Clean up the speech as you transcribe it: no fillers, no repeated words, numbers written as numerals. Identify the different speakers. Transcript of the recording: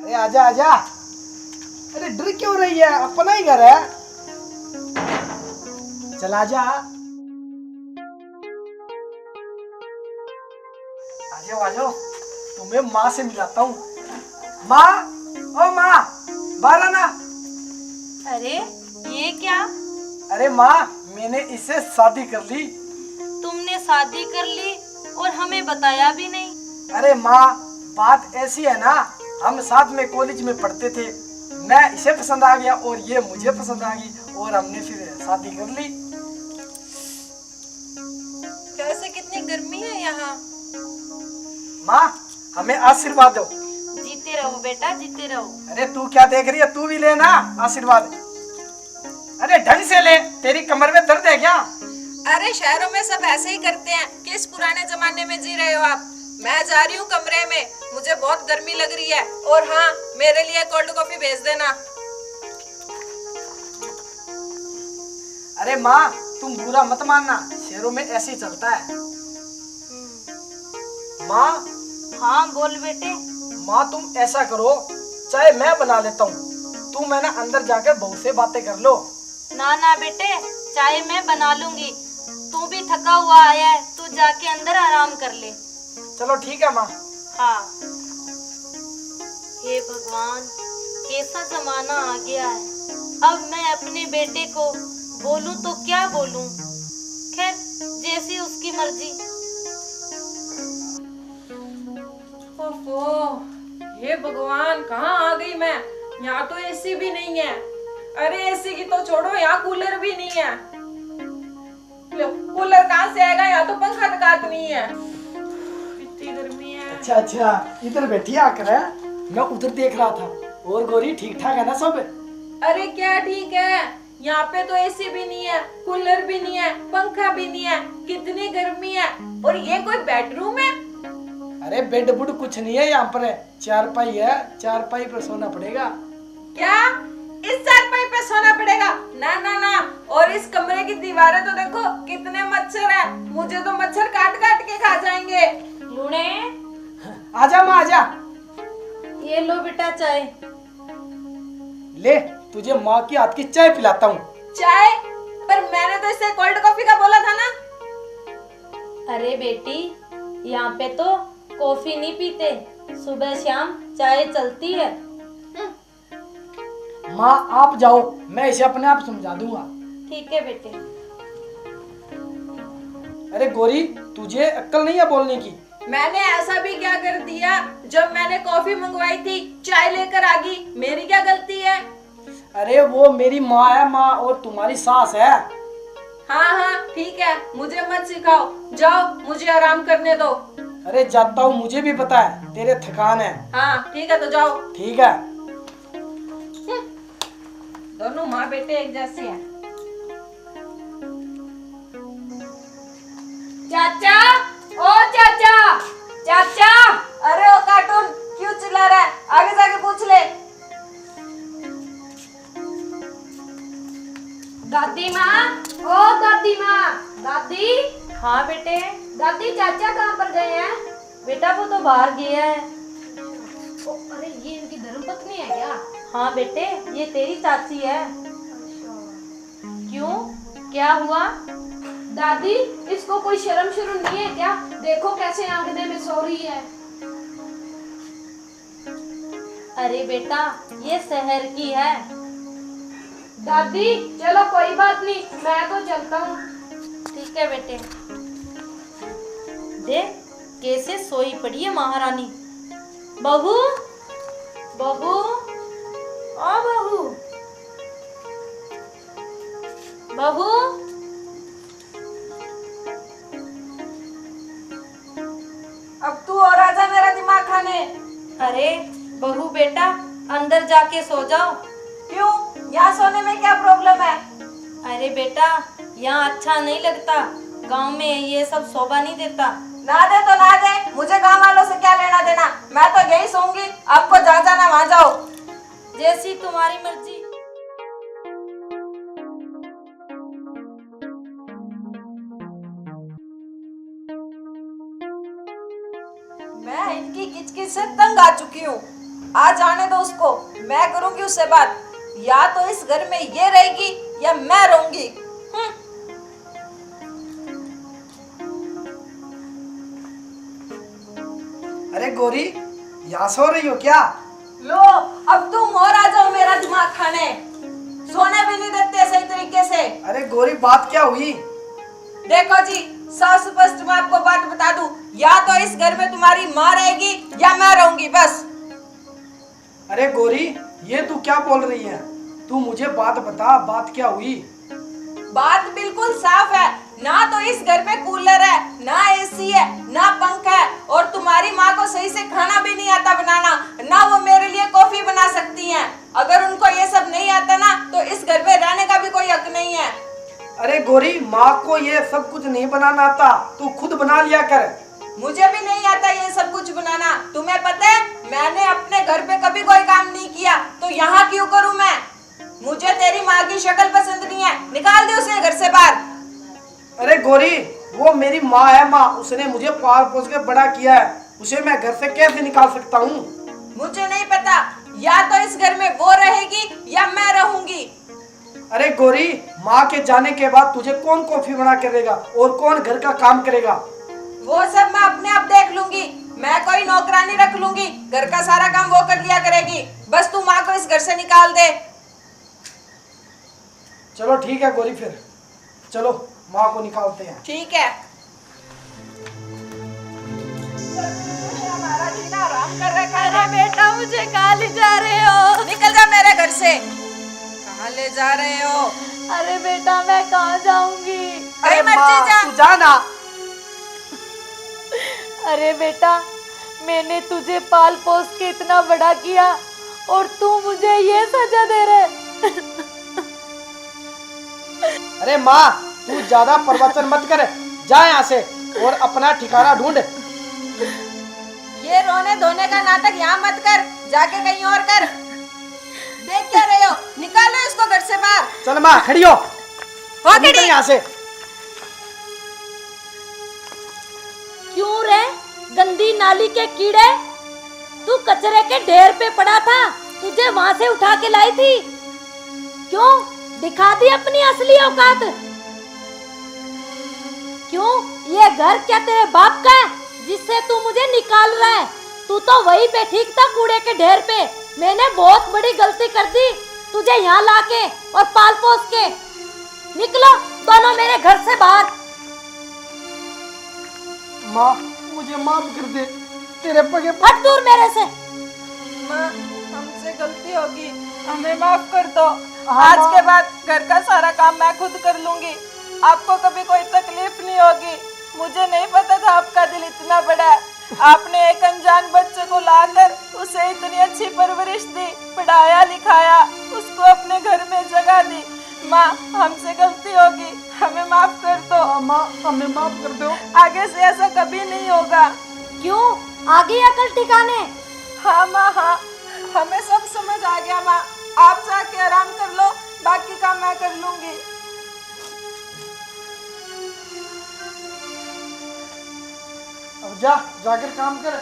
Speaker 1: अरे आजा आजा। अरे डर क्यों रही है, अपना ही घर है। चल आजा। आजाओ आजाओ, तुम्हें माँ से मिलाता हूँ। माँ, ओ माँ, बाहर आना।
Speaker 2: अरे ये क्या?
Speaker 1: अरे माँ, मैंने इससे शादी कर ली।
Speaker 2: तुमने शादी कर ली और हमें बताया भी नहीं।
Speaker 1: अरे माँ, बात ऐसी है ना, हम साथ में कॉलेज में पढ़ते थे। मैं इसे पसंद आ गया और ये मुझे पसंद आ गई और हमने फिर शादी कर ली।
Speaker 3: कैसे, कितनी गर्मी है यहाँ।
Speaker 1: माँ, हमें आशीर्वाद दो।
Speaker 2: जीते रहो बेटा, जीते रहो।
Speaker 1: अरे तू क्या देख रही है, तू भी लेना आशीर्वाद। अरे ढंग से ले, तेरी कमर में दर्द है क्या?
Speaker 3: अरे शहरों में सब ऐसे ही करते हैं। किस पुराने जमाने में जी रहे हो आप। मैं जा रही हूँ कमरे में, मुझे बहुत गर्मी लग रही है। और हाँ, मेरे लिए कोल्ड कॉफी भेज देना।
Speaker 1: अरे माँ, तुम बुरा मत मानना, शहरों में ऐसे ही चलता है। माँ,
Speaker 2: हाँ बोल बेटे।
Speaker 1: माँ तुम ऐसा करो, चाय मैं बना लेता हूँ, तुम है ना अंदर जाकर बहू से बातें कर लो।
Speaker 2: ना ना बेटे, चाय मैं बना लूंगी। तू भी थका हुआ आया है, तू जाके अंदर आराम कर ले।
Speaker 1: चलो ठीक है माँ।
Speaker 2: हाँ। हे भगवान, कैसा जमाना आ गया है। अब मैं अपने बेटे को बोलूं तो क्या बोलूं। खैर, जैसी उसकी मर्जी।
Speaker 3: ओफो, हे भगवान, कहाँ आ गई मैं। यहाँ तो एसी भी नहीं है। अरे एसी की तो छोड़ो, यहाँ कूलर भी नहीं है। लो, कूलर कहाँ से आएगा, यहाँ तो पंखा तक नहीं है। इतनी गर्मी है।
Speaker 1: अच्छा अच्छा, इधर बैठी आकर है, मैं उधर देख रहा था। और गोरी ठीक ठाक है ना सब?
Speaker 3: अरे क्या ठीक है, यहाँ पे तो एसी भी नहीं है, कूलर भी नहीं है, पंखा भी नहीं है। कितनी गर्मी है। और ये कोई बेडरूम है?
Speaker 1: अरे बेड बुड कुछ नहीं है यहाँ पर, चारपाई है, चारपाई पर सोना पड़ेगा।
Speaker 3: क्या इस चारपाई पे सोना पड़ेगा? ना ना ना। और इस कमरे की दीवारें तो देखो, कितने मच्छर है। मुझे तो मच्छर काट काट के खा जाएंगे।
Speaker 2: लूणे,
Speaker 1: आजा माँ आजा।
Speaker 2: ये लो बेटा चाय।
Speaker 1: ले, तुझे माँ की हाथ की चाय पिलाता हूँ।
Speaker 3: चाय? पर मैंने तो इसे कोल्ड कॉफी का बोला था ना।
Speaker 2: अरे बेटी, यहाँ पे तो कॉफी नहीं पीते, सुबह शाम चाय चलती है।
Speaker 1: माँ आप जाओ, मैं इसे अपने आप समझा दूंगा।
Speaker 2: ठीक है बेटे।
Speaker 1: अरे गोरी, तुझे अक्ल नहीं है बोलने की?
Speaker 3: मैंने ऐसा भी क्या कर दिया, जब मैंने कॉफी मंगवाई थी चाय लेकर आ गई। मेरी क्या गलती है?
Speaker 1: अरे वो मेरी माँ है माँ, और तुम्हारी सास है।
Speaker 3: हाँ हाँ ठीक है, मुझे मत सिखाओ, जाओ मुझे आराम करने दो।
Speaker 1: अरे जाता हूँ, मुझे भी पता है तेरे थकान है।
Speaker 3: हाँ ठीक है, तो जाओ।
Speaker 1: ठीक है।
Speaker 3: दोनों माँ बेटे एक जैसे हैं।
Speaker 2: चाचा, ओ चाचा, चाचा।
Speaker 3: अरे ओ कार्टून, क्यों चिल्ला रहा है? आगे जाके पूछ ले।
Speaker 4: दादी माँ, ओ दादी माँ, दादी।
Speaker 2: हाँ बेटे।
Speaker 4: दादी चाचा कहाँ पर गए हैं?
Speaker 2: बेटा वो तो बाहर गया है।
Speaker 4: ओ, अरे ये इनकी धर्मपत्नी है क्या?
Speaker 2: हाँ बेटे, ये तेरी चाची है। क्यों, क्या हुआ?
Speaker 4: दादी, इसको कोई शर्म शुरू नहीं है क्या? देखो कैसे आंगने में सो रही है।
Speaker 2: अरे बेटा, ये शहर की है।
Speaker 4: दादी चलो कोई बात नहीं, मैं तो चलता हूँ।
Speaker 2: ठीक है बेटे। देख कैसे सोई पड़ी है महारानी। बहू, बहू, ओ बहू, बहू।
Speaker 3: अब तू और आजा मेरा दिमाग खाने।
Speaker 2: अरे बहू बेटा, अंदर जाके सो जाओ।
Speaker 3: क्यों, यहाँ सोने में क्या प्रॉब्लम है?
Speaker 2: अरे बेटा, यहाँ अच्छा नहीं लगता, गांव में ये सब शोभा नहीं देता।
Speaker 3: ना दे तो ना दे, मुझे गाँव वालों से क्या लेना देना। मैं तो यही सोऊंगी, आपको जहाँ जाना वहाँ जाओ।
Speaker 2: जैसी तुम्हारी मर्जी।
Speaker 3: मैं इनकी किचकिच से तंग आ चुकी हूँ। आज आने दो उसको, मैं करूंगी उससे बात। या तो इस घर में ये रहेगी या मैं रहूंगी।
Speaker 1: अरे गौरी, यहाँ सो रही हो क्या?
Speaker 3: लो अब तुम और आ जाओ मेरा दिमाग खाने। सोने भी नहीं देते सही तरीके से।
Speaker 1: अरे गौरी, बात क्या हुई?
Speaker 3: देखो जी, साफ स्पष्ट मैं आपको बात बता दूं, या तो इस घर में तुम्हारी माँ रहेगी या मैं रहूंगी, बस।
Speaker 1: अरे गौरी, ये तू क्या बोल रही है? तू मुझे बात बता, बात क्या हुई?
Speaker 3: बात बिल्कुल साफ है, ना तो इस घर में कूलर है, ना एसी है, ना पंखा है, और तुम्हारी माँ को सही से खाना भी नहीं आता बनाना, ना वो मेरे लिए कॉफी बना सकती हैं। अगर उनको ये सब नहीं आता ना, तो इस घर में रहने का भी कोई हक नहीं है।
Speaker 1: अरे गौरी, माँ को ये सब कुछ नहीं बनाना आता, तू खुद बना लिया कर।
Speaker 3: मुझे भी नहीं आता ये सब कुछ बनाना। तुम्हें पता है, मैंने अपने घर पे कभी कोई काम नहीं किया, तो यहाँ क्यों करूँ मैं? मुझे तेरी माँ की शक्ल पसंद नहीं है, निकाल दे उसे घर से बाहर।
Speaker 1: अरे गौरी, वो मेरी माँ है। माँ, उसने मुझे पाल पोस के बड़ा किया है, उसे मैं घर से कैसे निकाल सकता हूँ?
Speaker 3: मुझे नहीं पता, या तो इस घर में वो रहेगी या मैं रहूंगी।
Speaker 1: अरे गौरी, माँ के जाने के बाद तुझे कौन कॉफी बना के देगा और कौन घर का काम करेगा?
Speaker 3: वो सब मैं अपने आप देख लूंगी। मैं कोई नौकरानी रख लूंगी, घर का सारा काम वो कर लिया करेगी। बस तू माँ को इस घर से निकाल दे।
Speaker 1: चलो ठीक है गौरी, फिर चलो माँ को निकालते हैं।
Speaker 3: ठीक है। हमारा जीना आराम कर रखा है।
Speaker 2: अरे बेटा, मुझे कहाँ ले जा रहे हो?
Speaker 3: निकल जा मेरे घर से। कहाँ ले जा रहे हो?
Speaker 2: अरे बेटा, मैं कहाँ जाऊंगी?
Speaker 3: अरे
Speaker 1: माँ,
Speaker 3: मर्जी जा।
Speaker 1: तू जा ना।
Speaker 2: अरे बेटा, मैंने तुझे पाल पोस के इतना बड़ा किया और तू मुझे ये सजा दे रहे।
Speaker 1: अरे माँ, तू ज्यादा प्रवचन मत कर, जा यहाँ से और अपना ठिकाना ढूंढ।
Speaker 3: ये रोने धोने का नाटक यहाँ मत कर, जाके कहीं और कर। देख क्या रहे हो? निकालो इसको घर से बाहर।
Speaker 1: चल माँ, खड़ी हो।
Speaker 3: खड़ी।
Speaker 1: निकल यहाँ से।
Speaker 2: क्यों रे गंदी नाली के कीड़े, तू कचरे के ढेर पे पड़ा था, तुझे वहां से उठा के लाई थी। क्यों दिखा दी अपनी असली औकात? क्यों, ये घर क्या तेरे बाप का है जिससे तू मुझे निकाल रहा है? तू तो वहीं पे ठीक था, कूड़े के ढेर पे। मैंने बहुत बड़ी गलती कर दी तुझे यहाँ लाके और पाल पोस के। निकलो दोनों मेरे घर से बाहर।
Speaker 1: माँ, मुझे माफ कर दे, तेरे पगे।
Speaker 2: हट दूर मेरे से।
Speaker 3: माँ, हमसे गलती होगी, हमें माफ कर दो।
Speaker 1: हाँ,
Speaker 3: आज
Speaker 1: माँ।
Speaker 3: के बाद घर का सारा काम मैं खुद कर लूंगी, आपको कभी कोई तकलीफ नहीं होगी। मुझे नहीं पता था आपका दिल इतना बड़ा है। आपने एक अनजान बच्चे को लाकर उसे इतनी अच्छी परवरिश दी, पढ़ाया लिखाया, उसको अपने घर में जगह दी। माँ, हमसे गलती होगी, हमें माफ कर दो।
Speaker 1: माँ, हमें माफ कर दो।
Speaker 3: आगे से ऐसा कभी नहीं होगा।
Speaker 2: क्यों, आ गई अकल ठिकाने?
Speaker 3: हाँ माँ, हाँ, हमें सब समझ आ गया माँ। आप जाके आराम कर लो, बाकी काम मैं कर लूंगी।
Speaker 1: अब जा, जाकर काम कर।